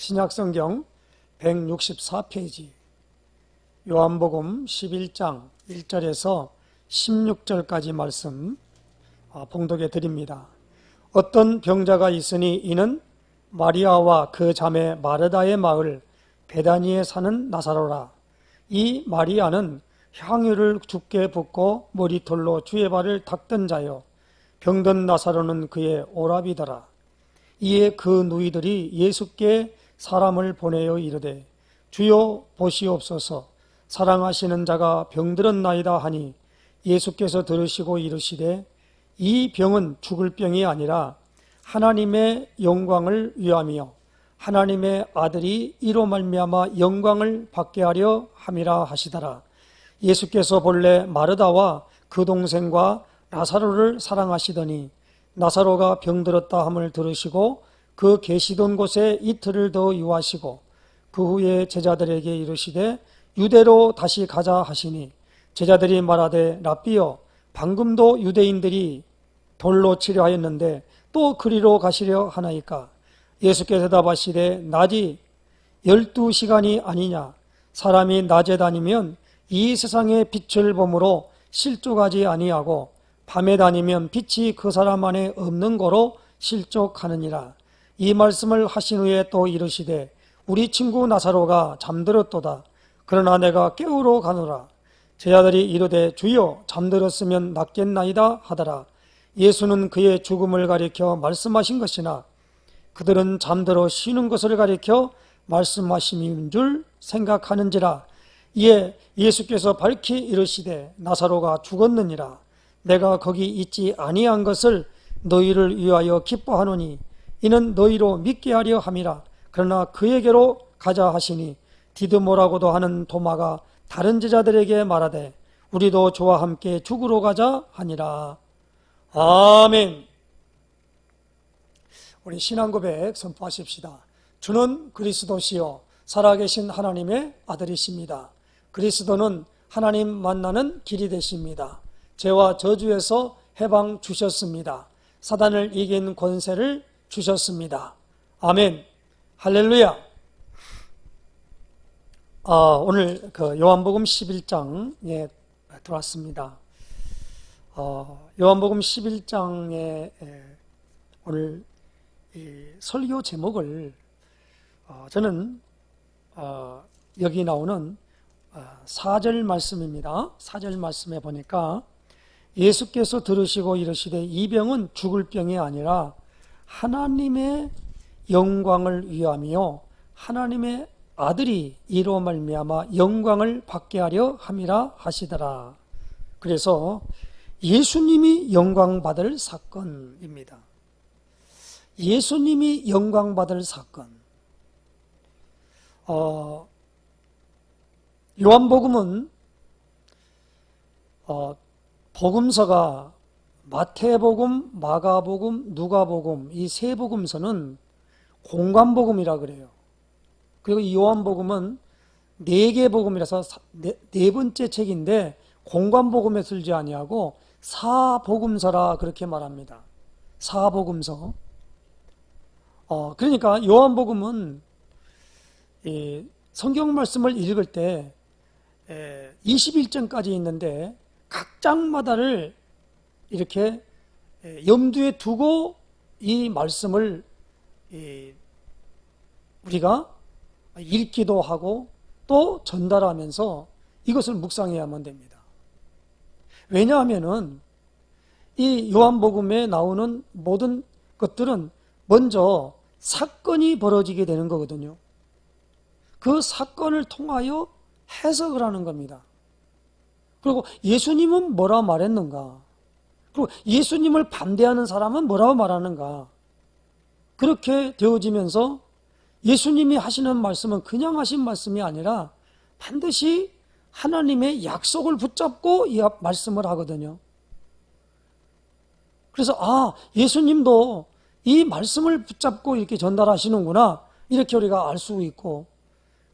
신약성경 164페이지 요한복음 11장 1절에서 16절까지 말씀 봉독해 드립니다. 어떤 병자가 있으니 이는 마리아와 그 자매 마르다의 마을 베다니에 사는 나사로라. 이 마리아는 향유를 죽게 붓고 머리털로 주의 발을 닦던 자요, 병든 나사로는 그의 오라비더라. 이에 그 누이들이 예수께 사람을 보내어 이르되 주여 보시옵소서, 사랑하시는 자가 병들었나이다 하니 예수께서 들으시고 이르시되 이 병은 죽을 병이 아니라 하나님의 영광을 위하며 하나님의 아들이 이로 말미암아 영광을 받게 하려 함이라 하시더라. 예수께서 본래 마르다와 그 동생과 나사로를 사랑하시더니 나사로가 병들었다 함을 들으시고 그 계시던 곳에 이틀을 더 유하시고 그 후에 제자들에게 이르시되 유대로 다시 가자 하시니 제자들이 말하되 랍비여, 방금도 유대인들이 돌로 치려 하였는데 또 그리로 가시려 하나이까? 예수께서 대답하시되 낮이 12시간이 아니냐? 사람이 낮에 다니면 이 세상의 빛을 보므로 실족하지 아니하고 밤에 다니면 빛이 그 사람 안에 없는 거로 실족하느니라. 이 말씀을 하신 후에 또 이르시되 우리 친구 나사로가 잠들었도다. 그러나 내가 깨우러 가노라. 제자들이 이르되 주여, 잠들었으면 낫겠나이다 하더라. 예수는 그의 죽음을 가리켜 말씀하신 것이나 그들은 잠들어 쉬는 것을 가리켜 말씀하심인 줄 생각하는지라. 이에 예수께서 밝히 이르시되 나사로가 죽었느니라. 내가 거기 있지 아니한 것을 너희를 위하여 기뻐하노니 이는 너희로 믿게 하려 함이라. 그러나 그에게로 가자 하시니 디드모라고도 하는 도마가 다른 제자들에게 말하되 우리도 저와 함께 죽으러 가자 하니라. 아멘. 우리 신앙고백 선포하십시다. 주는 그리스도시요 살아계신 하나님의 아들이십니다. 그리스도는 하나님 만나는 길이 되십니다. 죄와 저주에서 해방 주셨습니다. 사단을 이긴 권세를 주셨습니다. 아멘. 할렐루야. 오늘 요한복음 11장에 들어왔습니다. 요한복음 11장에 오늘 이 설교 제목을 저는 여기 나오는 4절 말씀입니다. 4절 말씀에 보니까 예수께서 들으시고 이르시되 이 병은 죽을 병이 아니라 하나님의 영광을 위하며 하나님의 아들이 이로 말미암아 영광을 받게 하려 함이라 하시더라. 그래서 예수님이 영광받을 사건입니다. 예수님이 영광받을 사건. 요한복음은 복음서가 마태복음, 마가복음, 누가복음 이 세 복음서는 공관복음이라 그래요. 그리고 이 요한복음은 4개 복음이라서 네 번째 책인데 공관복음에 들지 아니하고 사복음서라 그렇게 말합니다. 사복음서. 그러니까 요한복음은 성경 말씀을 읽을 때 21장까지 있는데 각 장마다를 이렇게 염두에 두고 이 말씀을 우리가 읽기도 하고 또 전달하면서 이것을 묵상해야만 됩니다. 왜냐하면은 이 요한복음에 나오는 모든 것들은 먼저 사건이 벌어지게 되는 거거든요. 그 사건을 통하여 해석을 하는 겁니다. 그리고 예수님은 뭐라 말했는가? 그리고 예수님을 반대하는 사람은 뭐라고 말하는가? 그렇게 되어지면서 예수님이 하시는 말씀은 그냥 하신 말씀이 아니라 반드시 하나님의 약속을 붙잡고 이 말씀을 하거든요. 그래서 예수님도 이 말씀을 붙잡고 이렇게 전달하시는구나, 이렇게 우리가 알 수 있고,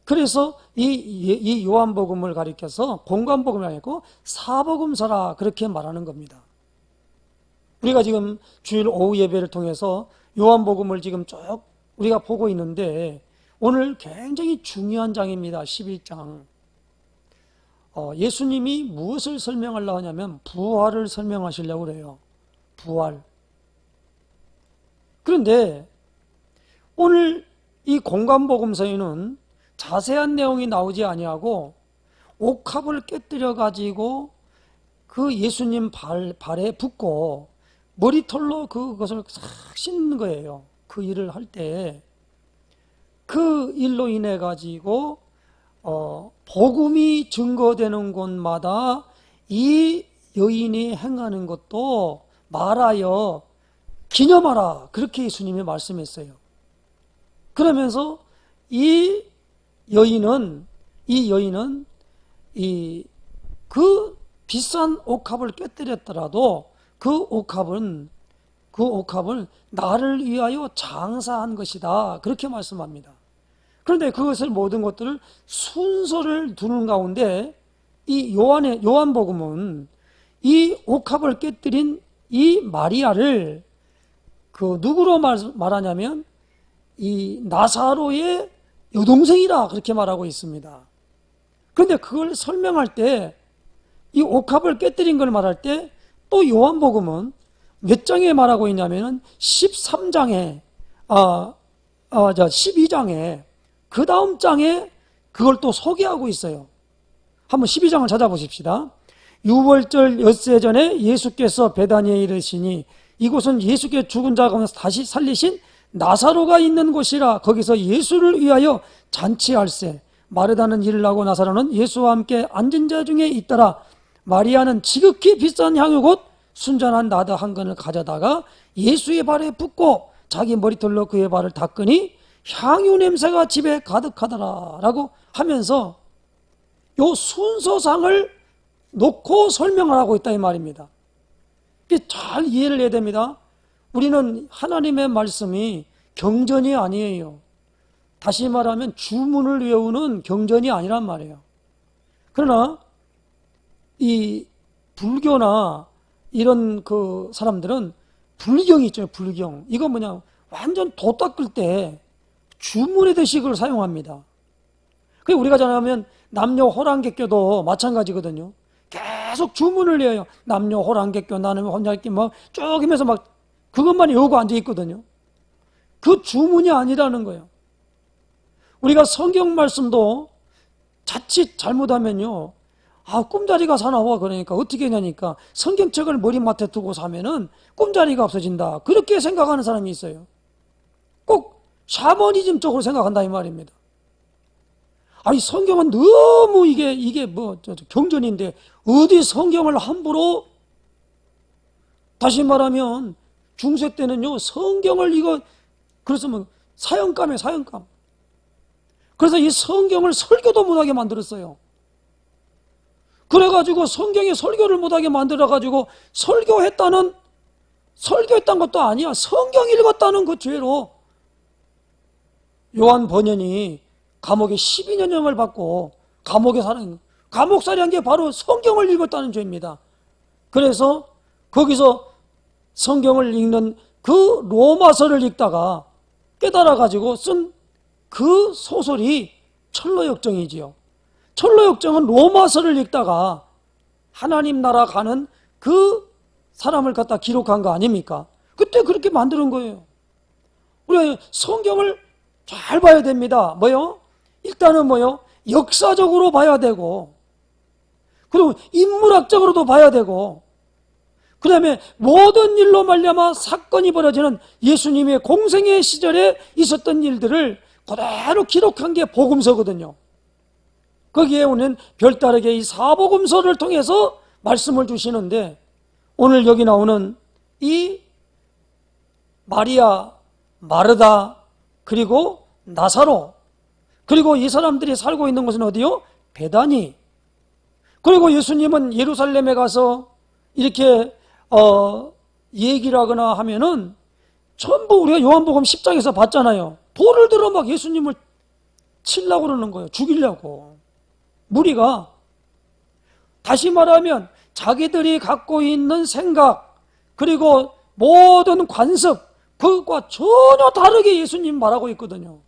그래서 이 요한복음을 가리켜서 공관복음이 아니고 사복음서라 그렇게 말하는 겁니다. 우리가 지금 주일 오후 예배를 통해서 요한복음을 지금 쭉 우리가 보고 있는데 오늘 굉장히 중요한 장입니다. 11장. 예수님이 무엇을 설명하려고 하냐면 부활을 설명하시려고 그래요. 부활. 그런데 오늘 이 공관복음서에는 자세한 내용이 나오지 아니하고 옥합을 깨뜨려 가지고 그 예수님 발에 붓고 머리털로 그것을 싹 씻는 거예요. 그 일을 할 때 그 일로 인해 가지고 복음이 증거되는 곳마다 이 여인이 행하는 것도 말하여 기념하라, 그렇게 예수님이 말씀했어요. 그러면서 이 여인은 그 비싼 옥합을 깨뜨렸더라도 그 옥합을 나를 위하여 장사한 것이다, 그렇게 말씀합니다. 그런데 그것을 모든 것들을 순서를 두는 가운데 이 요한복음은 이 옥합을 깨뜨린 이 마리아를 누구로 말하냐면 이 나사로의 여동생이라 그렇게 말하고 있습니다. 그런데 그걸 설명할 때 이 옥합을 깨뜨린 걸 말할 때 또 요한복음은 몇 장에 말하고 있냐면은 13장에 12장에 그 다음 장에 그걸 또 소개하고 있어요. 한번 12장을 찾아보십시다. 유월절 엿새 전에 예수께서 베다니에 이르시니 이곳은 예수께 죽은 자 가운데서 다시 살리신 나사로가 있는 곳이라. 거기서 예수를 위하여 잔치할세. 마르다는 일을 하고 나사로는 예수와 함께 앉은 자 중에 있더라. 마리아는 지극히 비싼 향유 곧 순전한 나드 한 근을 가져다가 예수의 발에 붓고 자기 머리털로 그의 발을 닦으니 향유 냄새가 집에 가득하더라 라고 하면서 요 순서상을 놓고 설명을 하고 있다 이 말입니다. 잘 이해를 해야 됩니다. 우리는 하나님의 말씀이 경전이 아니에요. 다시 말하면 주문을 외우는 경전이 아니란 말이에요. 그러나 이 불교나 이런 그 사람들은 불경이 있죠. 불경. 이거 뭐냐, 완전 도 닦을 때 주문의 대식을 사용합니다. 그 우리가 전하면 남녀 호랑객교도 마찬가지거든요. 계속 주문을 해요. 남녀 호랑객교, 나는 혼자있기 쭉 하면서 그것만 외우고 앉아 있거든요. 그 주문이 아니라는 거예요. 우리가 성경 말씀도 자칫 잘못하면요, 꿈자리가 사나워. 그러니까 어떻게 하냐니까 성경책을 머리맡에 두고 사면은 꿈자리가 없어진다, 그렇게 생각하는 사람이 있어요. 꼭 샤머니즘 쪽으로 생각한다 이 말입니다. 아니 성경은 너무 이게 경전인데 어디 성경을 함부로, 다시 말하면 중세 때는요 성경을 그래서 사형감이에요, 사형감. 그래서 이 성경을 설교도 못하게 만들었어요. 그래가지고 성경에 설교를 못하게 만들어가지고 설교했다는 것도 아니야, 성경 읽었다는 그 죄로 요한 번연이 감옥에 12년형을 받고 감옥살이한 게 바로 성경을 읽었다는 죄입니다. 그래서 거기서 성경을 읽는 그 로마서를 읽다가 깨달아가지고 쓴 그 소설이 철로역정이지요. 철로역정은 로마서를 읽다가 하나님 나라 가는 그 사람을 갖다 기록한 거 아닙니까? 그때 그렇게 만드는 거예요. 우리 성경을 잘 봐야 됩니다. 일단은 역사적으로 봐야 되고, 그리고 인문학적으로도 봐야 되고, 그 다음에 모든 일로 말미암아 사건이 벌어지는 예수님의 공생의 시절에 있었던 일들을 그대로 기록한 게 복음서거든요. 거기에 오는 별다르게 이 사복음서를 통해서 말씀을 주시는데, 오늘 여기 나오는 이 마리아, 마르다, 그리고 나사로, 그리고 이 사람들이 살고 있는 곳은 어디요? 베다니. 그리고 예수님은 예루살렘에 가서 이렇게 얘기를 하거나 하면은 전부 우리가 요한복음 10장에서 봤잖아요. 돌을 들어 예수님을 치려고 그러는 거예요. 죽이려고. 무리가. 다시 말하면 자기들이 갖고 있는 생각, 그리고 모든 관습, 그것과 전혀 다르게 예수님 말하고 있거든요.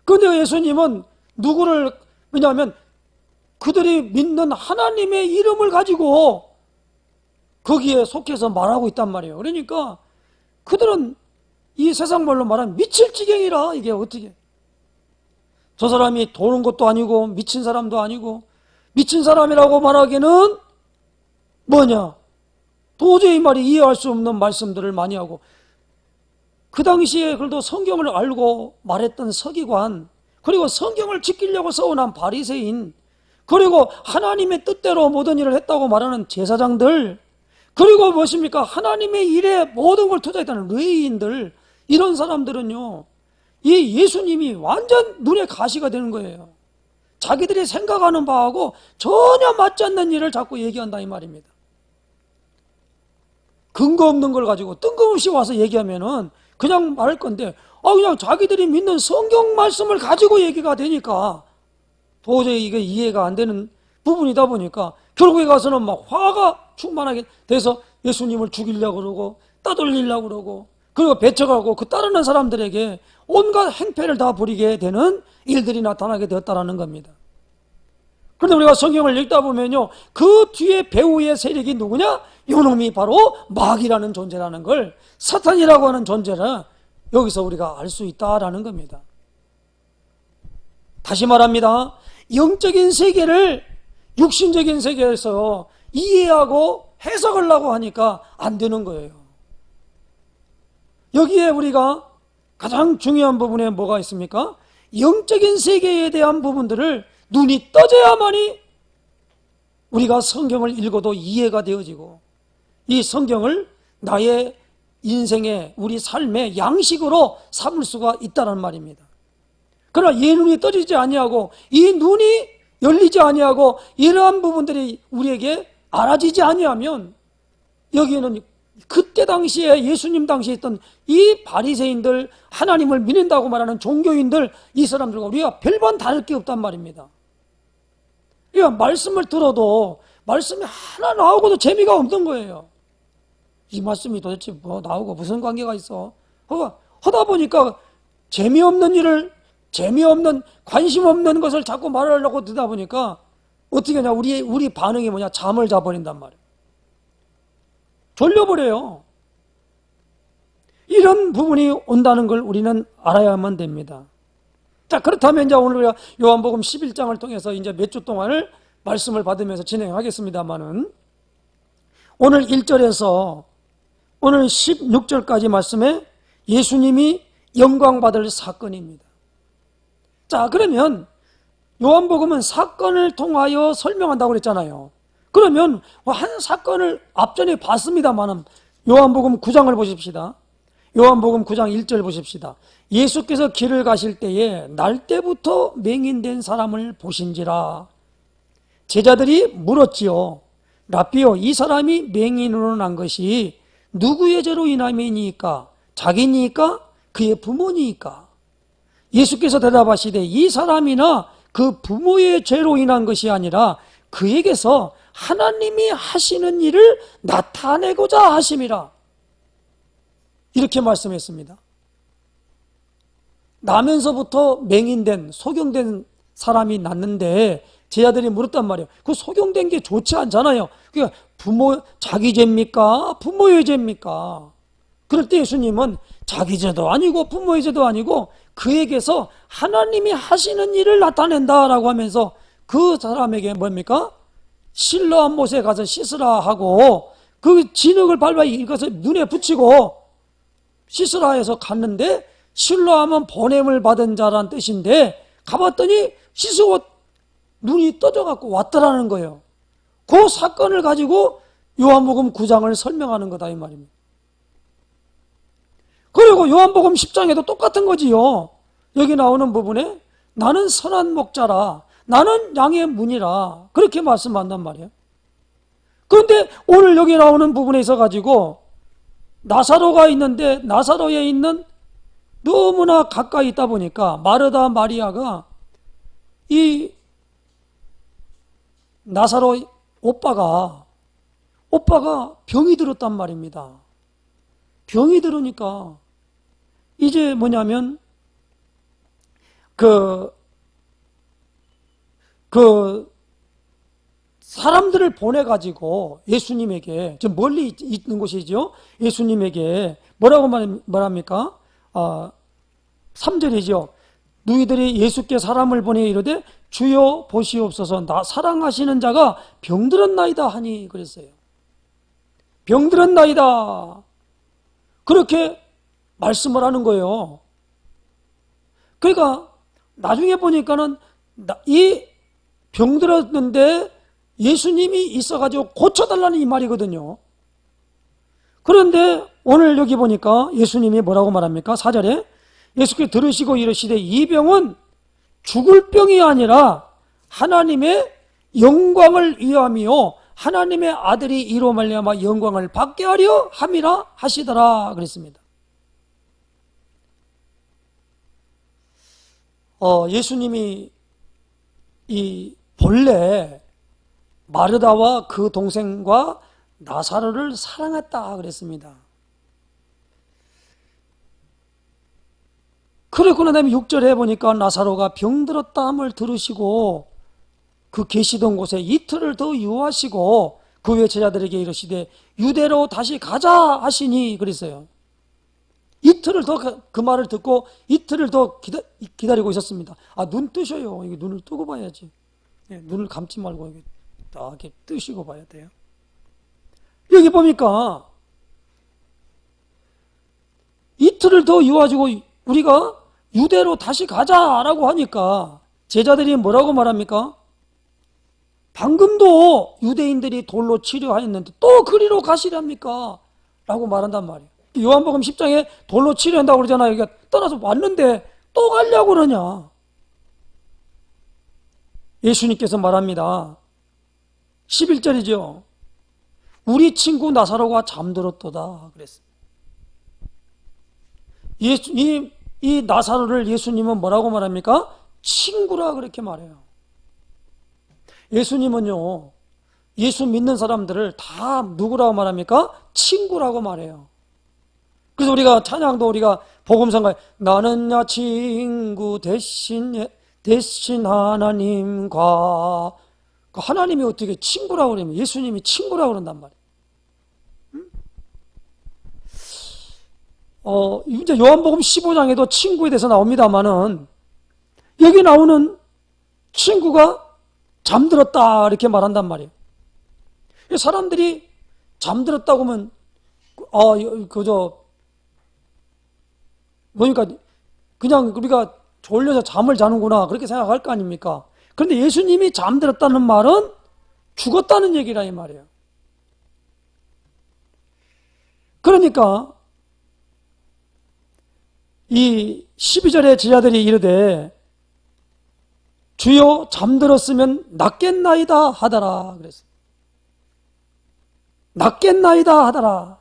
그런데 예수님은 누구를, 왜냐하면 그들이 믿는 하나님의 이름을 가지고 거기에 속해서 말하고 있단 말이에요. 그러니까 그들은 이 세상 말로 말하면 미칠 지경이라. 이게 어떻게, 저 사람이 도는 것도 아니고 미친 사람도 아니고, 미친 사람이라고 말하기는 뭐냐, 도저히 말이 이해할 수 없는 말씀들을 많이 하고, 그 당시에 그래도 성경을 알고 말했던 서기관, 그리고 성경을 지키려고 서운한 바리새인, 그리고 하나님의 뜻대로 모든 일을 했다고 말하는 제사장들, 그리고 무엇입니까? 하나님의 일에 모든 걸 투자했다는 레위인들, 이런 사람들은요, 이 예수님이 완전 눈에 가시가 되는 거예요. 자기들이 생각하는 바하고 전혀 맞지 않는 일을 자꾸 얘기한다 이 말입니다. 근거 없는 걸 가지고 뜬금없이 와서 얘기하면은 그냥 말할 건데, 그냥 자기들이 믿는 성경 말씀을 가지고 얘기가 되니까 도저히 이게 이해가 안 되는 부분이다 보니까 결국에 가서는 막 화가 충만하게 돼서 예수님을 죽이려고 그러고 따돌리려고 그러고, 그리고 배척하고 그 따르는 사람들에게 온갖 행패를 다 부리게 되는 일들이 나타나게 되었다는 겁니다. 그런데 우리가 성경을 읽다 보면요, 그 뒤에 배후의 세력이 누구냐? 요놈이 바로 마귀라는 존재라는 걸, 사탄이라고 하는 존재를 여기서 우리가 알 수 있다라는 겁니다. 다시 말합니다. 영적인 세계를 육신적인 세계에서 이해하고 해석하려고 하니까 안 되는 거예요. 여기에 우리가 가장 중요한 부분에 뭐가 있습니까? 영적인 세계에 대한 부분들을 눈이 떠져야만이 우리가 성경을 읽어도 이해가 되어지고, 이 성경을 나의 인생의, 우리 삶의 양식으로 삼을 수가 있다는 말입니다. 그러나 이 눈이 떠지지 아니하고, 이 눈이 열리지 아니하고, 이러한 부분들이 우리에게 알아지지 아니하면, 여기에는 그때 당시에 예수님 당시에 있던 이 바리새인들, 하나님을 믿는다고 말하는 종교인들, 이 사람들과 우리가 별반 다를 게 없단 말입니다. 그러니까 말씀을 들어도 말씀이 하나 나오고도 재미가 없는 거예요. 이 말씀이 도대체 뭐 나오고 무슨 관계가 있어? 하다 보니까 재미없는 일을, 재미없는, 관심 없는 것을 자꾸 말하려고 듣다 보니까 어떻게 하냐, 우리 반응이 뭐냐, 잠을 자버린단 말이에요. 졸려버려요. 이런 부분이 온다는 걸 우리는 알아야만 됩니다. 자, 그렇다면 이제 오늘 우리가 요한복음 11장을 통해서 이제 몇 주 동안을 말씀을 받으면서 진행하겠습니다만은, 오늘 1절에서 오늘 16절까지 말씀에 예수님이 영광받을 사건입니다. 자, 그러면 요한복음은 사건을 통하여 설명한다고 그랬잖아요. 그러면 한 사건을 앞전에 봤습니다만은 요한복음 9장을 보십시다. 요한복음 9장 1절 보십시다. 예수께서 길을 가실 때에 날 때부터 맹인된 사람을 보신지라. 제자들이 물었지요. 라삐요, 이 사람이 맹인으로 난 것이 누구의 죄로 인함이니까? 자기니까? 그의 부모니까? 예수께서 대답하시되 이 사람이나 그 부모의 죄로 인한 것이 아니라 그에게서 하나님이 하시는 일을 나타내고자 하심이라. 이렇게 말씀했습니다. 나면서부터 맹인된, 소경된 사람이 났는데 제자들이 물었단 말이에요. 그 소경된 게 좋지 않잖아요. 그러니까 자기 죄입니까? 부모의 죄입니까? 그럴 때 예수님은 자기 죄도 아니고 부모의 죄도 아니고 그에게서 하나님이 하시는 일을 나타낸다라고 하면서 그 사람에게 뭡니까? 실로암 못에 가서 씻으라 하고, 그 진흙을 밟아 이것을 눈에 붙이고 씻으라 해서 갔는데, 실로암은 보냄을 받은 자란 뜻인데 가봤더니 씻고 눈이 떠져갖고 왔더라는 거예요. 그 사건을 가지고 요한복음 9장을 설명하는 거다 이 말입니다. 그리고 요한복음 10장에도 똑같은 거지요. 여기 나오는 부분에 나는 선한 목자라, 나는 양의 문이라, 그렇게 말씀한단 말이에요. 그런데 오늘 여기 나오는 부분에 있어 가지고 나사로가 있는데, 나사로에 있는 너무나 가까이 있다 보니까 마르다 마리아가 이 나사로 오빠가 병이 들었단 말입니다. 병이 들으니까 이제 뭐냐면 그 사람들을 보내가지고 예수님에게, 저 멀리 있는 곳이죠. 예수님에게 뭐라고 말합니까? 3절이죠. 너희들이 예수께 사람을 보내 이르되 주여 보시옵소서 나 사랑하시는 자가 병들었나이다 하니 그랬어요. 병들었나이다. 그렇게 말씀을 하는 거예요. 그러니까 나중에 보니까는 이 병들었는데 예수님이 있어가지고 고쳐달라는 이 말이거든요. 그런데 오늘 여기 보니까 예수님이 뭐라고 말합니까? 4절에 예수께 들으시고 이르시되 이 병은 죽을 병이 아니라 하나님의 영광을 위함이요 하나님의 아들이 이로 말미암아 영광을 받게 하려 함이라 하시더라 그랬습니다. 예수님이 이 본래 마르다와 그 동생과 나사로를 사랑했다 그랬습니다. 그랬고 난 다음에 6절에 보니까 나사로가 병들었다함을 들으시고 그 계시던 곳에 이틀을 더 유하시고 그 외 제자들에게 이르시되 유대로 다시 가자 하시니 그랬어요. 이틀을 더 그 말을 듣고 이틀을 더 기다리고 있었습니다. 눈 뜨셔요. 이게 눈을 뜨고 봐야지. 눈을 감지 말고 이렇게 뜨시고 봐야 돼요. 여기 보니까 이틀을 더 유하시고 우리가 유대로 다시 가자라고 하니까 제자들이 뭐라고 말합니까? 방금도 유대인들이 돌로 치려하였는데 또 그리로 가시랍니까? 라고 말한단 말이에요. 요한복음 10장에 돌로 치려한다고 그러잖아요. 그러니까 떠나서 왔는데 또 가려고 그러냐? 예수님께서 말합니다. 11절이죠. 우리 친구 나사로가 잠들었도다 그랬습니다. 이 나사로를 예수님은 뭐라고 말합니까? 친구라 그렇게 말해요. 예수님은요, 예수 믿는 사람들을 다 누구라고 말합니까? 친구라고 말해요. 그래서 우리가 찬양도 우리가 복음성가에 나는야 친구 대신 하나님과 하나님이 어떻게 친구라고 그러면 예수님이 친구라고 그런단 말이에요. 이제 요한복음 15장에도 친구에 대해서 나옵니다만은 여기 나오는 친구가 잠들었다 이렇게 말한단 말이에요. 사람들이 잠들었다고 하면 그러니까 그냥 우리가 졸려서 잠을 자는구나 그렇게 생각할 거 아닙니까? 그런데 예수님이 잠들었다는 말은 죽었다는 얘기라 이 말이에요. 그러니까 이 12절에 제자들이 이르되 주여 잠들었으면 낫겠나이다 하더라 그랬어요. 낫겠나이다 하더라.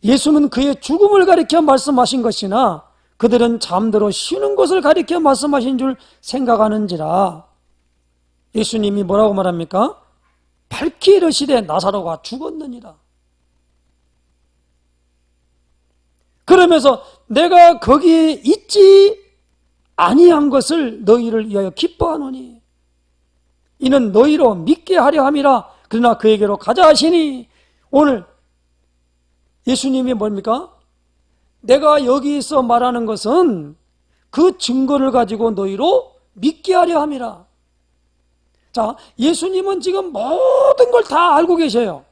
예수는 그의 죽음을 가리켜 말씀하신 것이나 그들은 잠들어 쉬는 것을 가리켜 말씀하신 줄 생각하는지라. 예수님이 뭐라고 말합니까? 밝히 이르시되 나사로가 죽었느니라. 그러면서 내가 거기에 있지 아니한 것을 너희를 위하여 기뻐하노니 이는 너희로 믿게 하려 함이라. 그러나 그에게로 가자 하시니 오늘 예수님이 뭡니까? 내가 여기서 말하는 것은 그 증거를 가지고 너희로 믿게 하려 함이라. 자, 예수님은 지금 모든 걸 다 알고 계셔요.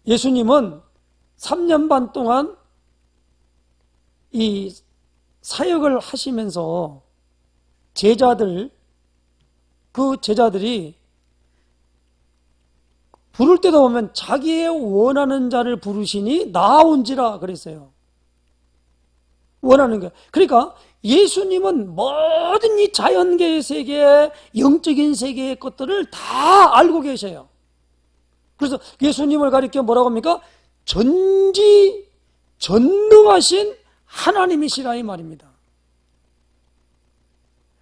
예수님은 3년 반 동안 이 사역을 하시면서 그 제자들이 부를 때도 보면 자기의 원하는 자를 부르시니 나온지라 그랬어요. 원하는 게. 그러니까 예수님은 모든 이 자연계의 세계, 영적인 세계의 것들을 다 알고 계셔요. 그래서 예수님을 가리켜 뭐라고 합니까? 전능하신 하나님이시라 이 말입니다.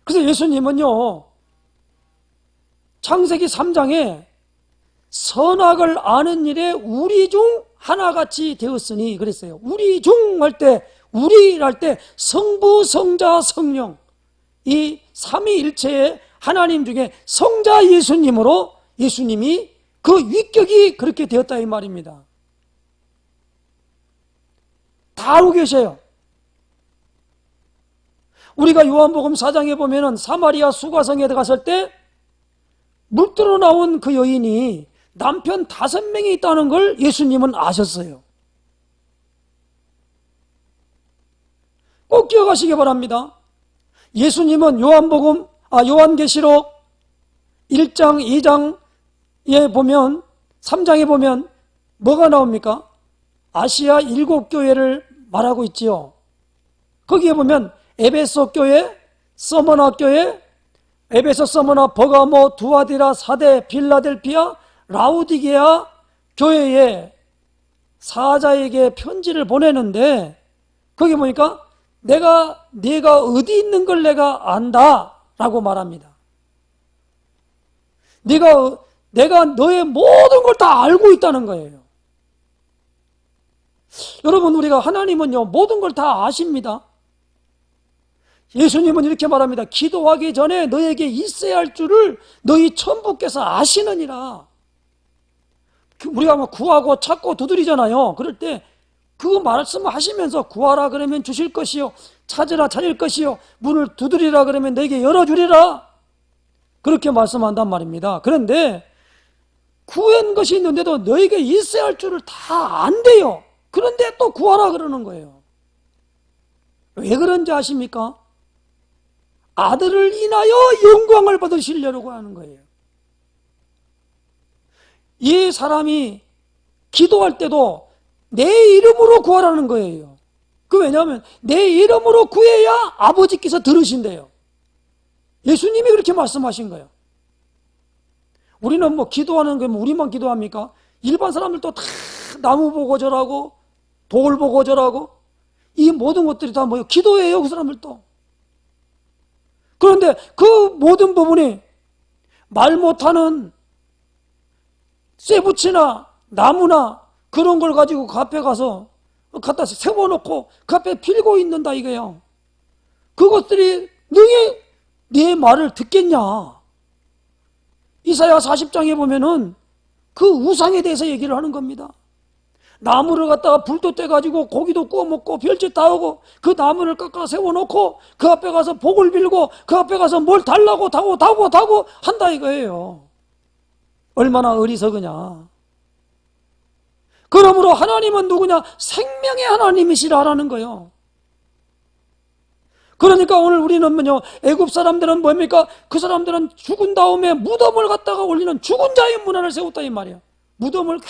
그래서 예수님은요, 창세기 3장에 선악을 아는 일에 우리 중 하나같이 되었으니 그랬어요. 우리 중 할 때 우리를 할 때 성부, 성자, 성령, 이 삼위일체의 하나님 중에 성자 예수님으로 예수님이 그 위격이 그렇게 되었다 이 말입니다. 다 알고 계셔요. 우리가 요한복음 4장에 보면은 사마리아 수가성에 들어갔을 때 물들어 나온 그 여인이 남편 5명이 있다는 걸 예수님은 아셨어요. 꼭 기억하시기 바랍니다. 예수님은 요한계시록 1장, 2장에 보면 3장에 보면 뭐가 나옵니까? 아시아 7교회를 말하고 있지요. 거기에 보면 에베소 교회, 서머나 교회, 에베소, 서머나, 버가모, 두아디라, 사대, 빌라델피아, 라우디게아 교회에 사자에게 편지를 보내는데 거기 보니까 네가 어디 있는 걸 내가 안다라고 말합니다. 내가 너의 모든 걸 다 알고 있다는 거예요. 여러분, 우리가 하나님은요 모든 걸 다 아십니다. 예수님은 이렇게 말합니다. 기도하기 전에 너에게 있어야 할 줄을 너희 천부께서 아시느니라. 우리가 뭐 구하고 찾고 두드리잖아요. 그럴 때 그 말씀을 하시면서 구하라 그러면 주실 것이요, 찾으라 찾을 것이요, 문을 두드리라 그러면 너에게 열어주리라, 그렇게 말씀한단 말입니다. 그런데 구한 것이 있는데도 너에게 있어야 할 줄을 다 안돼요. 그런데 또 구하라 그러는 거예요. 왜 그런지 아십니까? 아들을 인하여 영광을 받으시려고 하는 거예요. 이 사람이 기도할 때도 내 이름으로 구하라는 거예요. 왜냐하면 내 이름으로 구해야 아버지께서 들으신대요. 예수님이 그렇게 말씀하신 거예요. 우리는 뭐 기도하는 게 우리만 기도합니까? 일반 사람들도 다 나무 보고 절하고 돌 보고 절하고 이 모든 것들이 다 뭐예요? 기도예요, 그 사람들도. 그런데 그 모든 부분이 말 못하는 쇠붙이나 나무나 그런 걸 가지고 그 앞에 가서 갖다 세워놓고 그 앞에 빌고 있는다 이거예요. 그것들이 능히 네 말을 듣겠냐? 이사야 40장에 보면은 그 우상에 대해서 얘기를 하는 겁니다. 나무를 갖다가 불도 떼가지고 고기도 구워 먹고 별짓 다 하고 그 나무를 깎아 세워놓고 그 앞에 가서 복을 빌고 그 앞에 가서 뭘 달라고 다고 한다 이거예요. 얼마나 어리석으냐. 그러므로 하나님은 누구냐? 생명의 하나님이시라라는 거예요. 그러니까 오늘 우리는 애굽 사람들은 뭡니까? 그 사람들은 죽은 다음에 무덤을 갖다가 올리는 죽은 자의 문화를 세웠다 이 말이야. 무덤을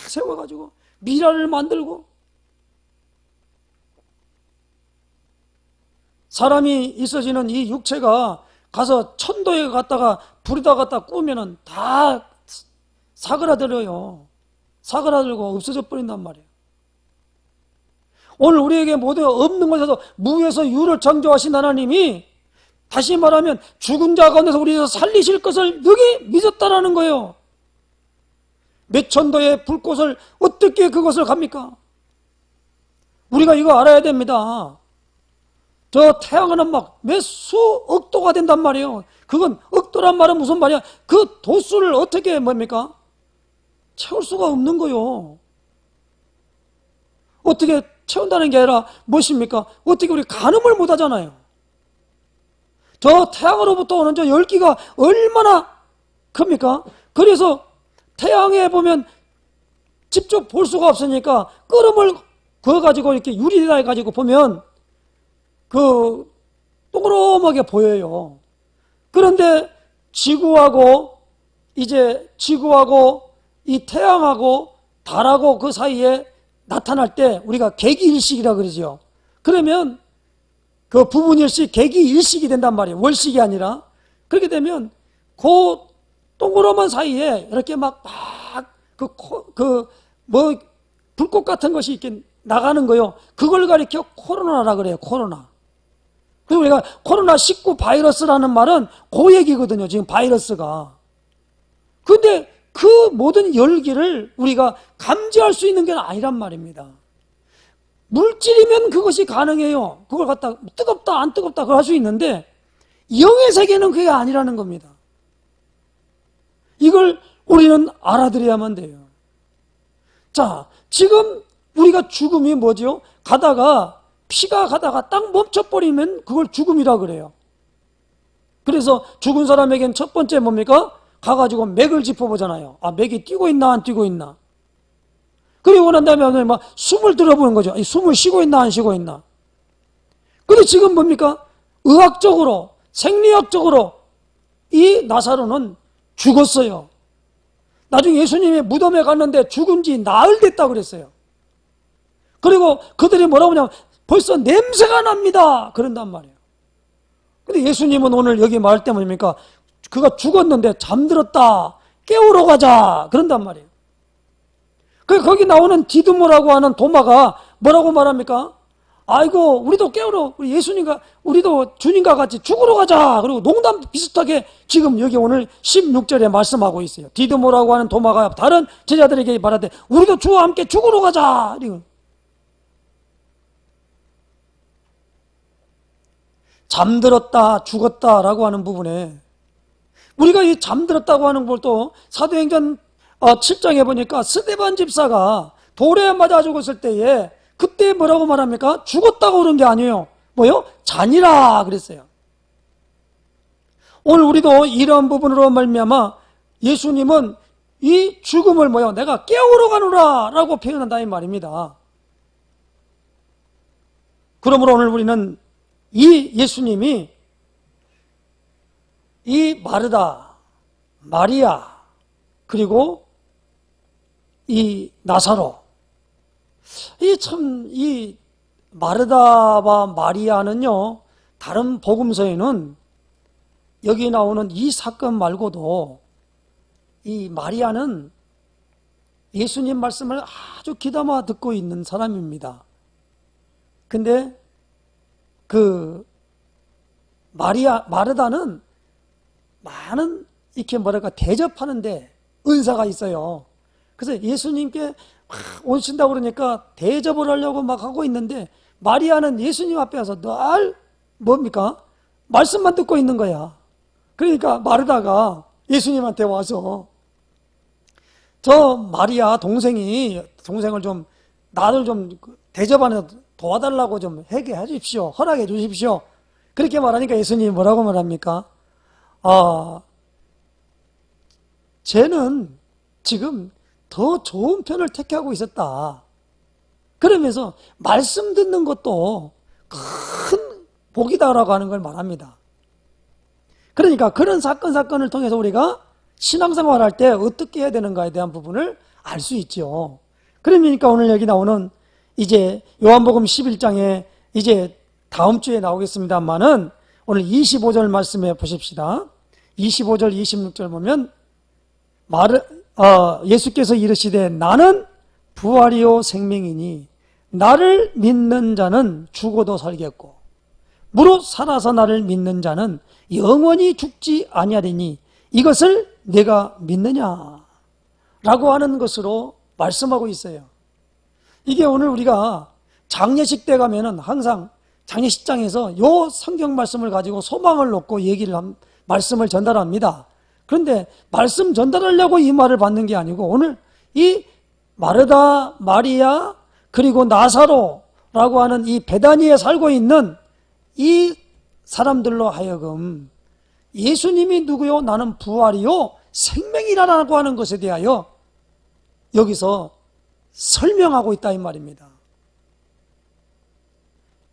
세워가지고 미라를 만들고, 사람이 있어지는 이 육체가 가서 천도에 갔다가 불에다 갖다 꾸면은 다 사그라들어요. 사그라들고 없어져 버린단 말이에요. 오늘 우리에게 모두 없는 것에서 무에서 유를 창조하신 하나님이 다시 말하면 죽은 자 가운데서 우리에서 살리실 것을 여기 믿었다라는 거예요. 몇 천도의 불꽃을 어떻게 그것을 갑니까? 우리가 이거 알아야 됩니다. 저 태양은 막 몇 수억 도가 된단 말이에요. 그건 억도란 말은 무슨 말이야? 그 도수를 어떻게 뭡니까? 채울 수가 없는 거요. 어떻게 채운다는 게 아니라 무엇입니까? 어떻게 우리 가늠을 못 하잖아요. 저 태양으로부터 오는 저 열기가 얼마나 큽니까? 그래서 태양에 보면 직접 볼 수가 없으니까 끓음을 그어가지고 이렇게 유리에다 해가지고 보면 그 동그랗게 보여요. 그런데 지구하고 이 태양하고 달하고 그 사이에 나타날 때 우리가 개기일식이라 그러죠. 그러면 그 부분일식, 개기일식이 된단 말이에요. 월식이 아니라. 그렇게 되면 그 동그란 사이에 이렇게 불꽃 같은 것이 이렇게 나가는 거요. 그걸 가리켜 코로나라 그래요. 코로나. 그리고 우리가 코로나19 바이러스라는 말은 그 얘기거든요. 지금 바이러스가. 근데 그 모든 열기를 우리가 감지할 수 있는 게 아니란 말입니다. 물질이면 그것이 가능해요. 그걸 갖다 뜨겁다 안 뜨겁다 그걸 할 수 있는데 영의 세계는 그게 아니라는 겁니다. 이걸 우리는 알아들어야만 돼요. 자, 지금 우리가 죽음이 뭐죠? 가다가 피가 가다가 딱 멈춰버리면 그걸 죽음이라 그래요. 그래서 죽은 사람에겐 첫 번째 뭡니까? 가가지고 맥을 짚어보잖아요. 아, 맥이 뛰고 있나 안 뛰고 있나. 그리고 난 다음에 막 숨을 들어보는 거죠. 숨을 쉬고 있나 안 쉬고 있나. 근데 지금 뭡니까? 의학적으로 생리학적으로 이 나사로는 죽었어요. 나중에 예수님이 무덤에 갔는데 죽은 지 나흘 됐다고 그랬어요. 그리고 그들이 뭐라고 하냐면 벌써 냄새가 납니다. 그런단 말이에요. 근데 예수님은 오늘 여기 말할 때 뭡니까? 그가 죽었는데 잠들었다. 깨우러 가자. 그런단 말이에요. 거기 나오는 디드모라고 하는 도마가 뭐라고 말합니까? 아이고, 우리도 깨우러, 우리 예수님과, 우리도 주님과 같이 죽으러 가자. 그리고 농담 비슷하게 지금 여기 오늘 16절에 말씀하고 있어요. 디드모라고 하는 도마가 다른 제자들에게 말하되, 우리도 주와 함께 죽으러 가자. 잠들었다, 죽었다라고 하는 부분에 우리가 이 잠들었다고 하는 걸 또 사도행전 7장에 보니까 스데반 집사가 돌에 맞아 죽었을 때에 그때 뭐라고 말합니까? 죽었다고 그런 게 아니에요. 뭐요? 잔이라 그랬어요. 오늘 우리도 이런 부분으로 말미암아 예수님은 이 죽음을 뭐요? 내가 깨우러 가노라 라고 표현한다 이 말입니다. 그러므로 오늘 우리는 이 예수님이 이 마르다, 마리아, 그리고 이 나사로, 이 마르다와 마리아는요, 다른 복음서에는 여기 나오는 이 사건 말고도 이 마리아는 예수님 말씀을 아주 귀담아 듣고 있는 사람입니다. 근데 그 마르다는 많은 이렇게 뭐랄까 대접하는데 은사가 있어요. 그래서 예수님께 오신다고 그러니까 대접을 하려고 막 하고 있는데 마리아는 예수님 앞에 와서 늘 뭡니까? 말씀만 듣고 있는 거야. 그러니까 마르다가 예수님한테 와서 저 마리아 동생을 좀 나를 좀 대접하는 도와달라고 좀 하게 해주십시오. 허락해 주십시오. 그렇게 말하니까 예수님이 뭐라고 말합니까? 쟤는 지금 더 좋은 편을 택하고 있었다. 그러면서 말씀 듣는 것도 큰 복이다라고 하는 걸 말합니다. 그러니까 그런 사건을 통해서 우리가 신앙생활할 때 어떻게 해야 되는가에 대한 부분을 알 수 있죠. 그러니까 오늘 여기 나오는 이제 요한복음 11장에 이제 다음 주에 나오겠습니다만은 오늘 25절 말씀해 보십시다. 25절 26절 보면 예수께서 이르시되 나는 부활이요 생명이니 나를 믿는 자는 죽어도 살겠고 무릇 살아서 나를 믿는 자는 영원히 죽지 아니하리니 이것을 내가 믿느냐 라고 하는 것으로 말씀하고 있어요. 이게 오늘 우리가 장례식 때 가면은 항상 장례식장에서 요 성경 말씀을 가지고 소망을 놓고 말씀을 전달합니다. 그런데 말씀 전달하려고 이 말을 받는 게 아니고 오늘 이 마르다, 마리아, 그리고 나사로라고 하는 이 베다니에 살고 있는 이 사람들로 하여금 예수님이 누구요? 나는 부활이요 생명이라고 하는 것에 대하여 여기서 설명하고 있다 이 말입니다.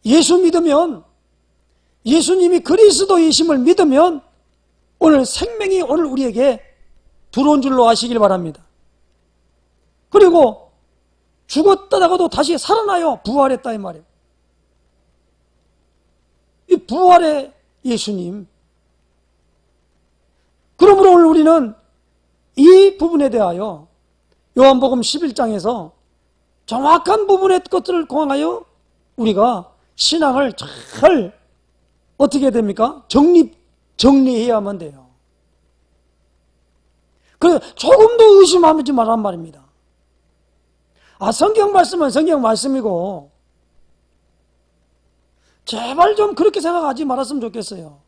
예수 믿으면 예수님이 그리스도이심을 믿으면 오늘 생명이 오늘 우리에게 들어온 줄로 아시길 바랍니다. 그리고 죽었다가도 다시 살아나요. 부활했다 이 말이에요. 이 부활의 예수님. 그러므로 오늘 우리는 이 부분에 대하여 요한복음 11장에서 정확한 부분의 것들을 공항하여 우리가 신앙을 잘 어떻게 됩니까? 정리해야만 돼요. 그래서 조금도 의심하지 말란 말입니다. 성경 말씀은 성경 말씀이고 제발 좀 그렇게 생각하지 말았으면 좋겠어요.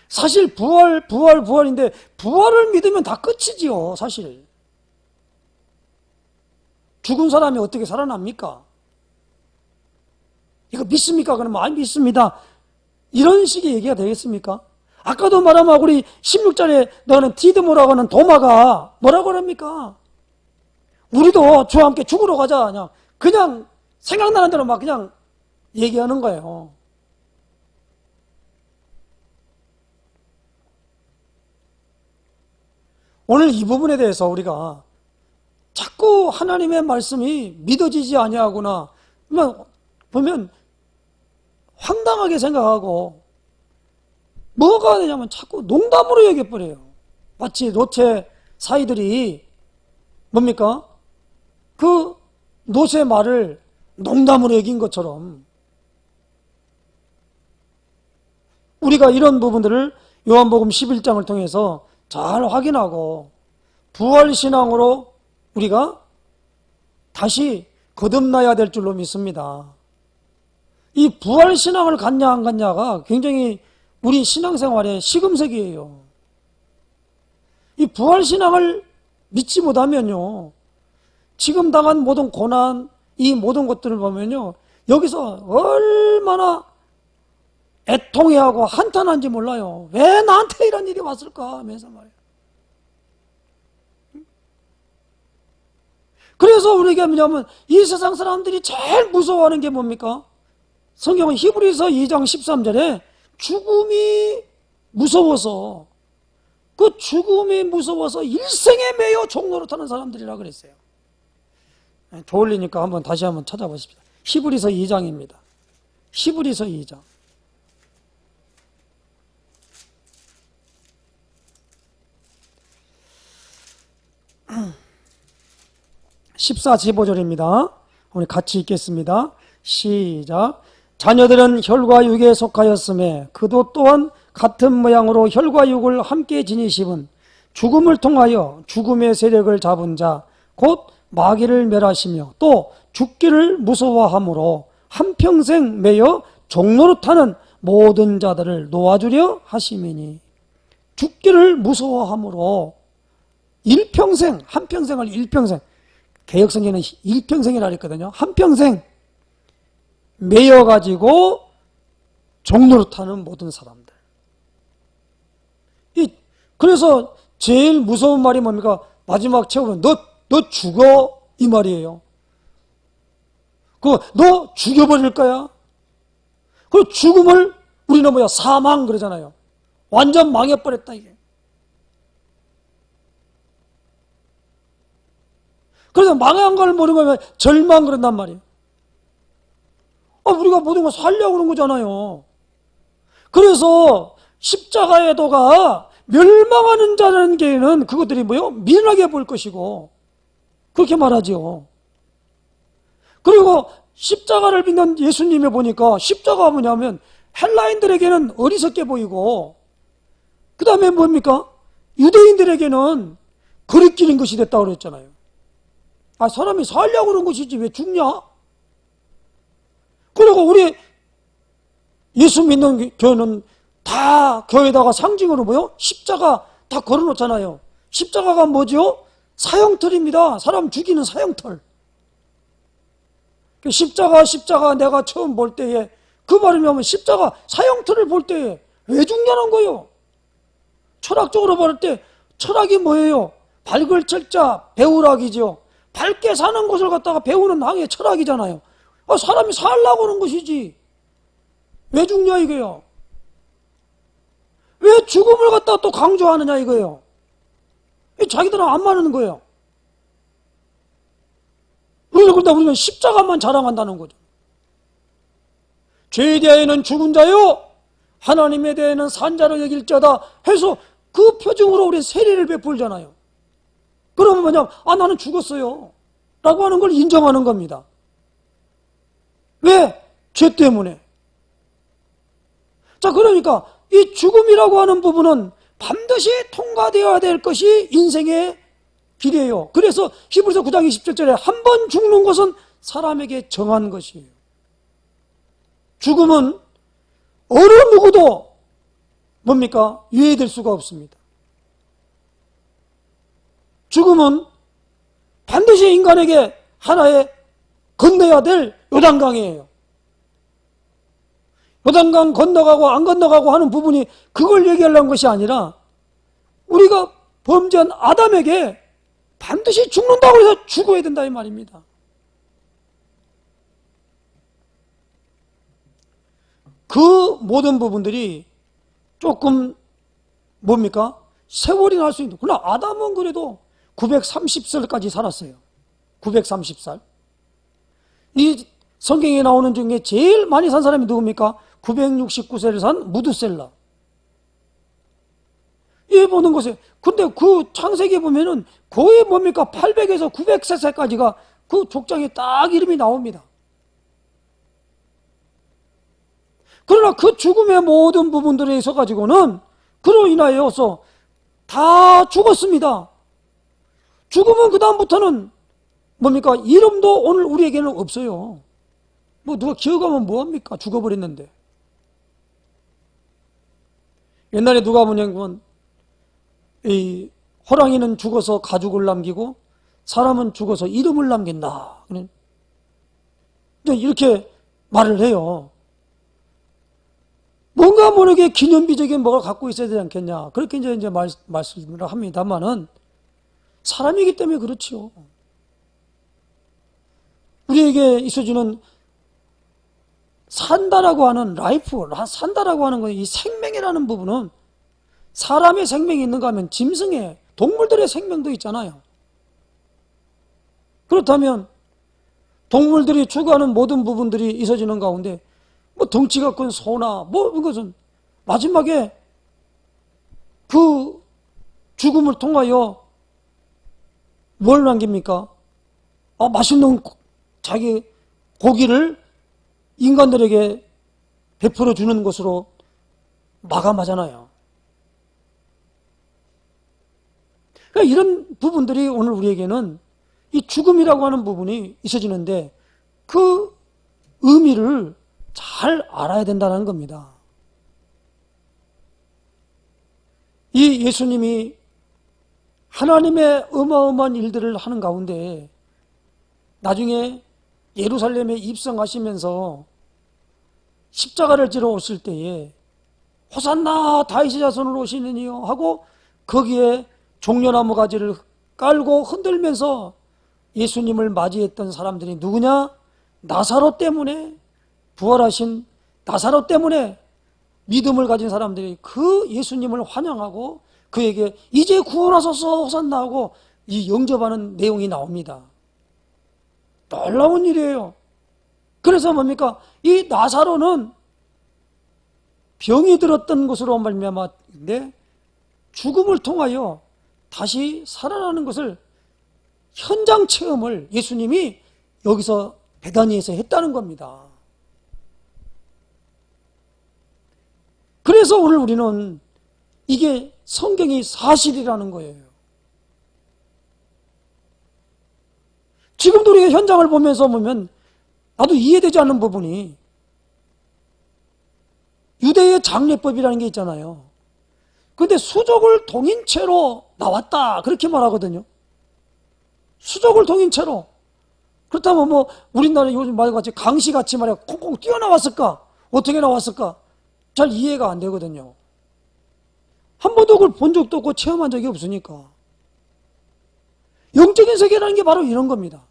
사실 부활인데 부활을 믿으면 다 끝이지요. 사실 죽은 사람이 어떻게 살아납니까? 이거 믿습니까? 그러면 안 믿습니다. 이런 식의 얘기가 되겠습니까? 아까도 말하면 우리 16절에 너는 디드모라고 하는 도마가 뭐라고 합니까? 우리도 주와 함께 죽으러 가자. 그냥 생각나는 대로 막 그냥 얘기하는 거예요. 오늘 이 부분에 대해서 우리가 자꾸 하나님의 말씀이 믿어지지 아니하구나 보면 황당하게 생각하고 뭐가 되냐면 자꾸 농담으로 여겨버려요. 마치 노체 사이들이 뭡니까? 그 노새 말을 농담으로 여긴 것처럼 우리가 이런 부분들을 요한복음 11장을 통해서 잘 확인하고 부활신앙으로 우리가 다시 거듭나야 될 줄로 믿습니다. 이 부활신앙을 갖냐 안 갖냐가 굉장히 우리 신앙생활의 시금석이에요. 이 부활신앙을 믿지 못하면요, 지금 당한 모든 고난, 이 모든 것들을 보면요, 여기서 얼마나 애통해하고 한탄한지 몰라요. 왜 나한테 이런 일이 왔을까 하면서 말이에요. 그래서 우리가 뭐냐면 이 세상 사람들이 제일 무서워하는 게 뭡니까? 성경은 히브리서 2장 13절에 죽음이 무서워서 그 죽음이 무서워서 일생에 매여 종노릇하는 사람들이라 그랬어요. 좋을리니까 다시 한번 찾아보십시오. 히브리서 2장입니다. 히브리서 2장. 14, 15절입니다. 우리 같이 읽겠습니다. 시작. 자녀들은 혈과 육에 속하였음에 그도 또한 같은 모양으로 혈과 육을 함께 지니심은 죽음을 통하여 죽음의 세력을 잡은 자 곧 마귀를 멸하시며 또 죽기를 무서워함으로 한평생 매여 종노릇하는 모든 자들을 놓아주려 하심이니. 죽기를 무서워함으로 일평생, 한평생을 일평생, 개혁성경에는 일평생이라 그랬거든요. 한평생 매여가지고 종노릇하는 모든 사람들. 그래서 제일 무서운 말이 뭡니까? 마지막 최후는 너 죽어 이 말이에요. 너 죽여버릴 거야. 그 죽음을 우리는 사망 그러잖아요. 완전 망해버렸다 이게. 그래서 망한 걸 모르면 절망 그런단 말이에요. 우리가 모든 걸 살려고 그런 거잖아요. 그래서 십자가의 도가 멸망하는 자라는 게는 그것들이 미련하게 볼 것이고 그렇게 말하지요. 그리고 십자가를 믿는 예수님에 보니까 십자가가 뭐냐면 헬라인들에게는 어리석게 보이고 그 다음에 뭡니까? 유대인들에게는 거리끼는 것이 됐다고 그랬잖아요. 사람이 살려고 그런 것이지 왜 죽냐? 그리고 우리 예수 믿는 교회는 다 교회에다가 상징으로 십자가 다 걸어놓잖아요. 십자가가 뭐죠? 사형털입니다. 사람 죽이는 사형털. 십자가 내가 처음 볼 때에 그 말이면 십자가 사형털을 볼 때에 왜 죽냐는 거예요. 철학적으로 볼 때 철학이 뭐예요? 밝을 철자 배우락이죠. 밝게 사는 것을 갖다가 배우는 항의 철학이잖아요. 사람이 살라고 하는 것이지 왜 죽냐 이거예요. 왜 죽음을 갖다가 또 강조하느냐 이거예요. 자기들은 안 맞는 거예요. 그러다 우리는 십자가만 자랑한다는 거죠. 죄에 대하여는 죽은 자요 하나님에 대하여는 산 자로 여길 자다 해서 그 표징으로 우리 세례를 베풀잖아요. 그러면 뭐냐? 나는 죽었어요 라고 하는 걸 인정하는 겁니다. 왜? 죄 때문에. 자, 그러니까 이 죽음이라고 하는 부분은 반드시 통과되어야 될 것이 인생의 길이에요. 그래서 히브리서 9장 27절에 한 번 죽는 것은 사람에게 정한 것이에요. 죽음은 어느 누구도 뭡니까? 유예될 수가 없습니다. 죽음은 반드시 인간에게 하나의 건너야 될 요단강이에요. 요단강 건너가고 안 건너가고 하는 부분이 그걸 얘기하려는 것이 아니라 우리가 범죄한 아담에게 반드시 죽는다고 해서 죽어야 된다 이 말입니다. 그 모든 부분들이 조금 뭡니까? 세월이 날 수 있는. 그러나 아담은 그래도 930살까지 살았어요. 930살. 이 성경에 나오는 중에 제일 많이 산 사람이 누굽니까? 969세를 산 무드셀라. 이 보는 것에, 근데 그 창세기에 보면은 거의 뭡니까? 800에서 900세까지가 그 족장에 딱 이름이 나옵니다. 그러나 그 죽음의 모든 부분들에 있어 가지고는 그로 인하여서 다 죽었습니다. 죽음은 그 다음부터는 뭡니까? 이름도 오늘 우리에게는 없어요. 뭐 누가 기억하면 뭐합니까? 죽어버렸는데. 옛날에 누가 뭐냐면 이 호랑이는 죽어서 가죽을 남기고 사람은 죽어서 이름을 남긴다. 이렇게 말을 해요. 뭔가 모르게 기념비적인 뭐가 갖고 있어야 되지 않겠냐. 그렇게 이제 말씀을 합니다만은 사람이기 때문에 그렇죠. 우리에게 있어주는 산다라고 하는 라이프, 산다라고 하는 거, 이 생명이라는 부분은 사람의 생명이 있는가 하면 짐승의, 동물들의 생명도 있잖아요. 그렇다면 동물들이 추구하는 모든 부분들이 있어지는 가운데 뭐 덩치가 큰 소나 뭐 이것은 마지막에 그 죽음을 통하여 뭘 남깁니까? 맛있는 자기 고기를 인간들에게 베풀어 주는 것으로 마감하잖아요. 그러니까 이런 부분들이 오늘 우리에게는 이 죽음이라고 하는 부분이 있어지는데 그 의미를 잘 알아야 된다는 겁니다. 이 예수님이 하나님의 어마어마한 일들을 하는 가운데 나중에 예루살렘에 입성하시면서 십자가를 지러 오실 때에 호산나 다윗의 자손으로 오시느니요 하고 거기에 종려나무 가지를 깔고 흔들면서 예수님을 맞이했던 사람들이 누구냐? 나사로 때문에 부활하신 나사로 때문에 믿음을 가진 사람들이 그 예수님을 환영하고 그에게 이제 구원하소서 호산나 하고 이 영접하는 내용이 나옵니다. 놀라운 일이에요. 그래서 뭡니까? 이 나사로는 병이 들었던 것으로 말미암았는데 죽음을 통하여 다시 살아나는 것을 현장 체험을 예수님이 여기서 베다니에서 했다는 겁니다. 그래서 오늘 우리는 이게 성경이 사실이라는 거예요. 지금도 우리가 현장을 보면 나도 이해되지 않는 부분이 유대의 장례법이라는 게 있잖아요. 근데 수족을 동인 채로 나왔다 그렇게 말하거든요. 수족을 동인 채로. 그렇다면 뭐 우리나라 요즘 말같이 강시같이 말이야 콩콩 뛰어나왔을까? 어떻게 나왔을까? 잘 이해가 안 되거든요. 한 번도 그걸 본 적도 없고 체험한 적이 없으니까. 영적인 세계라는 게 바로 이런 겁니다.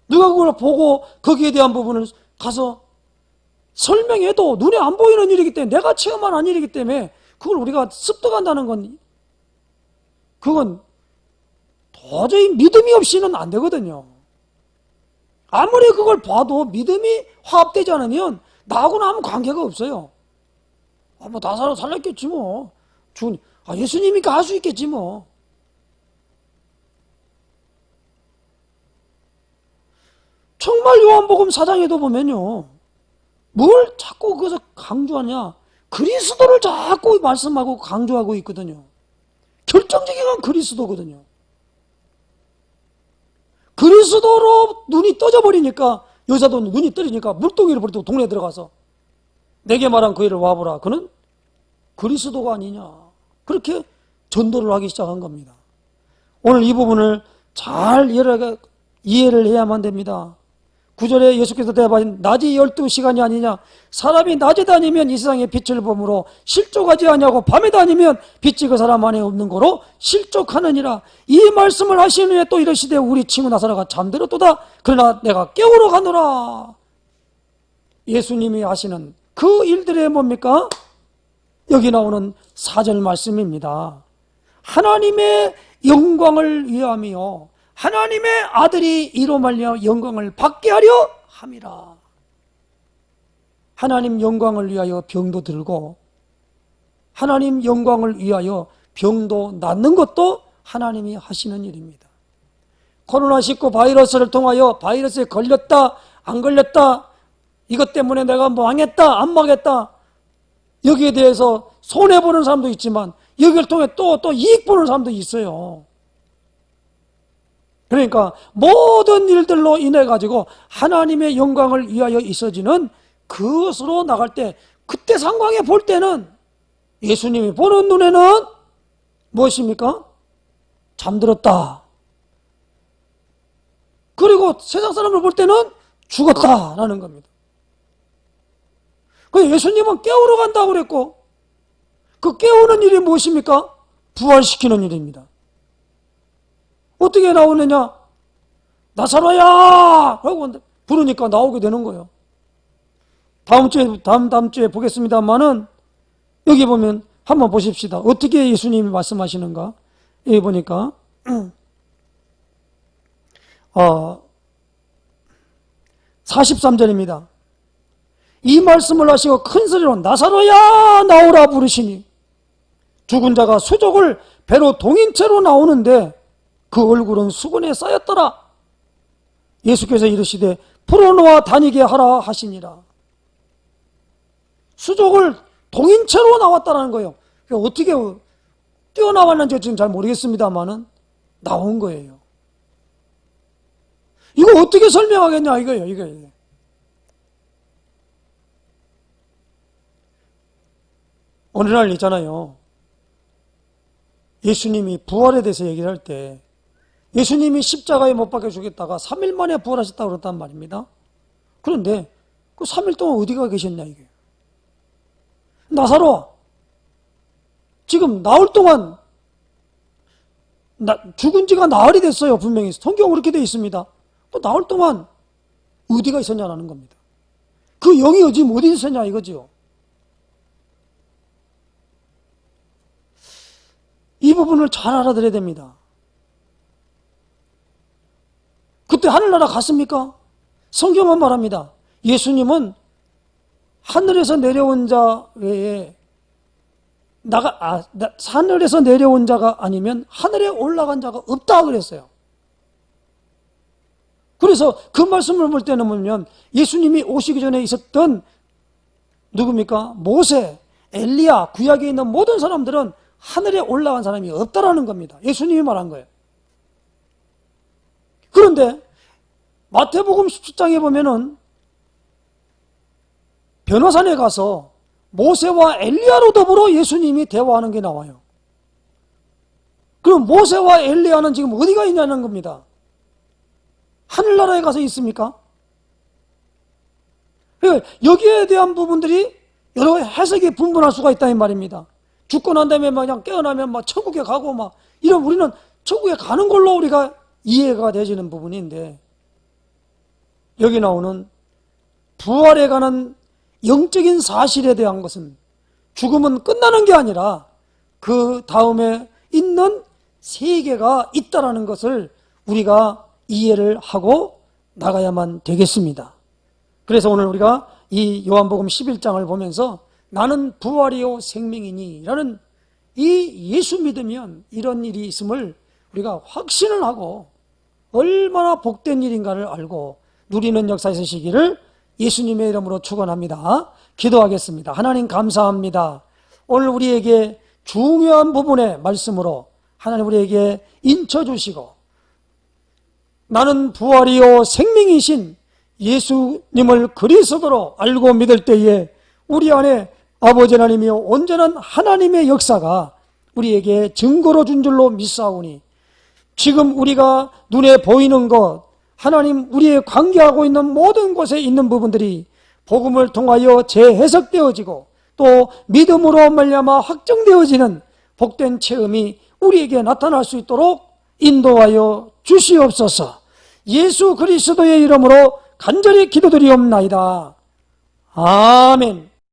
누가 그걸 보고 거기에 대한 부분을 가서 설명해도 눈에 안 보이는 일이기 때문에 내가 체험한 일이기 때문에 그걸 우리가 습득한다는 건 그건 도저히 믿음이 없이는 안 되거든요. 아무리 그걸 봐도 믿음이 화합되지 않으면 나하고는 아무 관계가 없어요. 뭐 나사로 살렸겠지 뭐. 예수님이니까 할 수 있겠지 뭐. 정말 요한복음 4장에도 보면요. 뭘 자꾸 거기서 강조하냐. 그리스도를 자꾸 말씀하고 강조하고 있거든요. 결정적인 건 그리스도거든요. 그리스도로 눈이 떠져 버리니까, 여자도 눈이 떠지니까 물동이를 버리고 동네에 들어가서 내게 말한 그 일을 와보라. 그는 그리스도가 아니냐. 그렇게 전도를 하기 시작한 겁니다. 오늘 이 부분을 잘 이해를 해야만 됩니다. 9절에 예수께서 대답하신 낮이 12시간이 아니냐. 사람이 낮에 다니면 이 세상에 빛을 범으로 실족하지 아니하고 밤에 다니면 빛이 그 사람 안에 없는 거로 실족하느니라. 이 말씀을 하신 후에 또 이르시되 우리 친구 나사로가 잠들었도다. 그러나 내가 깨우러 가노라. 예수님이 하시는 그 일들이 뭡니까? 여기 나오는 4절 말씀입니다. 하나님의 영광을 위하며 하나님의 아들이 이로 말려 영광을 받게 하려 함이라. 하나님 영광을 위하여 병도 들고 하나님 영광을 위하여 병도 낫는 것도 하나님이 하시는 일입니다. 코로나19 바이러스를 통하여 바이러스에 걸렸다 안 걸렸다, 이것 때문에 내가 망했다 안 망했다, 여기에 대해서 손해보는 사람도 있지만 여기를 통해 또 이익 보는 사람도 있어요. 그러니까 모든 일들로 인해 가지고 하나님의 영광을 위하여 있어지는 그것으로 나갈 때, 그때 상황에 볼 때는 예수님이 보는 눈에는 무엇입니까? 잠들었다. 그리고 세상 사람을 볼 때는 죽었다라는 겁니다. 그래서 예수님은 깨우러 간다고 그랬고, 그 깨우는 일이 무엇입니까? 부활시키는 일입니다. 어떻게 나오느냐? 나사로야! 하고 부르니까 나오게 되는 거예요. 다음 주에 보겠습니다만은, 여기 보면 한번 보십시다. 어떻게 예수님이 말씀하시는가? 여기 보니까, 43절입니다. 이 말씀을 하시고 큰 소리로 나사로야! 나오라 부르시니, 죽은 자가 수족을 배로 동인채로 나오는데 그 얼굴은 수건에 쌓였더라. 예수께서 이르시되 풀어놓아 다니게 하라 하시니라. 수족을 동인채로 나왔다는 거예요. 어떻게 뛰어나왔는지 지금 잘 모르겠습니다만은 나온 거예요. 이거 어떻게 설명하겠냐 이거예요. 이거. 오늘날 있잖아요. 예수님이 부활에 대해서 얘기를 할 때, 예수님이 십자가에 못 박혀 죽였다가 3일 만에 부활하셨다고 그랬단 말입니다. 그런데 그 3일 동안 어디가 계셨냐 이게. 나사로 지금 나흘 동안 죽은 지가 나흘이 됐어요. 분명히 성경 그렇게 되어 있습니다. 또 나흘 동안 어디가 있었냐는 겁니다. 그 영이 지금 어디 있었냐 이거죠. 이 부분을 잘 알아들어야 됩니다. 그때 하늘나라 갔습니까? 성경은 말합니다. 예수님은 하늘에서 내려온 자 외에 하늘에서 내려온 자가 아니면 하늘에 올라간 자가 없다 그랬어요. 그래서 그 말씀을 볼 때는 뭐냐면 예수님이 오시기 전에 있었던 누굽니까? 모세, 엘리야, 구약에 있는 모든 사람들은 하늘에 올라간 사람이 없다라는 겁니다. 예수님이 말한 거예요. 그런데 마태복음 17장에 보면은 변호산에 가서 모세와 엘리야로 더불어 예수님이 대화하는 게 나와요. 그럼 모세와 엘리야는 지금 어디가 있냐는 겁니다. 하늘나라에 가서 있습니까? 여기에 대한 부분들이 여러 해석이 분분할 수가 있다는 말입니다. 죽고 난 다음에 그냥 깨어나면 막 천국에 가고 막 이런, 우리는 천국에 가는 걸로 우리가 이해가 되지는 부분인데, 여기 나오는 부활에 관한 영적인 사실에 대한 것은 죽음은 끝나는 게 아니라 그 다음에 있는 세계가 있다라는 것을 우리가 이해를 하고 나가야만 되겠습니다. 그래서 오늘 우리가 이 요한복음 11장을 보면서 나는 부활이요 생명이니 라는 이 예수 믿으면 이런 일이 있음을 우리가 확신을 하고 얼마나 복된 일인가를 알고 누리는 역사에 서시기를 예수님의 이름으로 축원합니다. 기도하겠습니다. 하나님 감사합니다. 오늘 우리에게 중요한 부분의 말씀으로 하나님 우리에게 인쳐주시고 나는 부활이요 생명이신 예수님을 그리스도로 알고 믿을 때에 우리 안에 아버지 하나님이요 온전한 하나님의 역사가 우리에게 증거로 준 줄로 믿사오니, 지금 우리가 눈에 보이는 것, 하나님 우리의 관계하고 있는 모든 곳에 있는 부분들이 복음을 통하여 재해석되어지고 또 믿음으로 말미암아 확정되어지는 복된 체험이 우리에게 나타날 수 있도록 인도하여 주시옵소서. 예수 그리스도의 이름으로 간절히 기도드리옵나이다. 아멘.